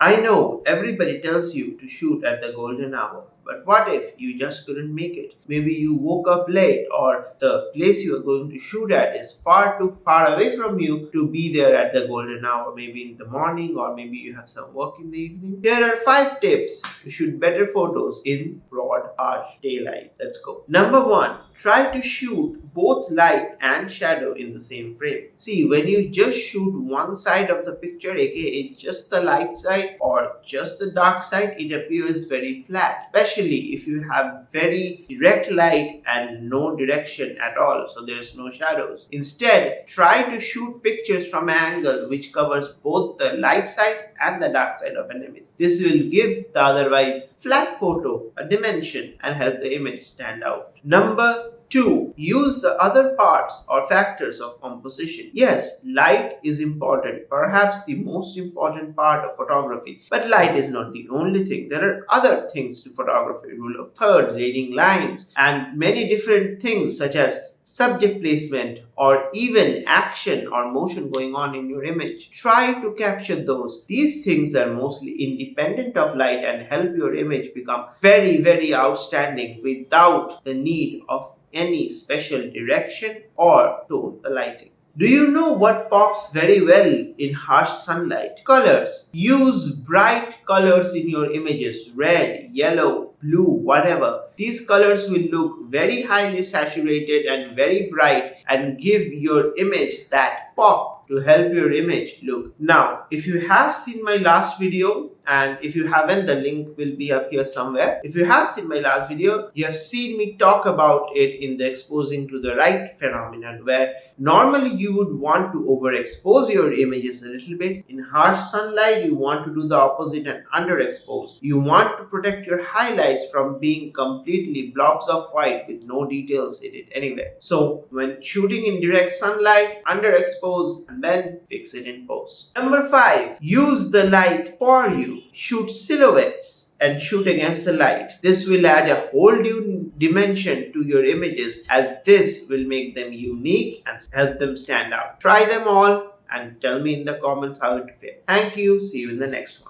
I know everybody tells you to shoot at the golden hour, but what if you just couldn't make it? Maybe you woke up late, or the place you are going to shoot at is far too far away from you to be there at the golden hour, maybe in the morning, or maybe you have some work in the evening. Here are 5 tips to shoot better photos in broad, harsh daylight. Let's go. Number 1, try to shoot both light and shadow in the same frame. See, when you just shoot one side of the picture, aka just the light side or just the dark side, it appears very flat, especially if you have very direct light and no direction at all, so there's no shadows. Instead, try to shoot pictures from an angle which covers both the light side and the dark side of an image. This will give the otherwise flat photo a dimension and help the image stand out. Number 2. Use the other parts or factors of composition. Yes, light is important, perhaps the most important part of photography. But light is not the only thing. There are other things to photography: rule of thirds, leading lines, and many different things such as subject placement, or even action or motion going on in your image. Try to capture those. These things are mostly independent of light and help your image become very, very outstanding without the need of any special direction or tone the lighting. Do you know what pops very well in harsh sunlight? Colors. Use bright colors in your images: red, yellow, blue, whatever. These colors will look very highly saturated and very bright and give your image that pop to help your image look. Now, if you have seen my last video, and if you haven't, the link will be up here somewhere. If you have seen my last video, you have seen me talk about it in the exposing to the right phenomenon, where normally you would want to overexpose your images a little bit. In harsh sunlight, you want to do the opposite and underexpose. You want to protect your highlights from being completely blobs of white with no details in it anywhere. So when shooting in direct sunlight, underexpose and then fix it in post. Number 5, use the light for you. Shoot silhouettes and shoot against the light. This will add a whole new dimension to your images, as this will make them unique and help them stand out. Try them all and tell me in the comments how it fared. Thank you. See you in the next one.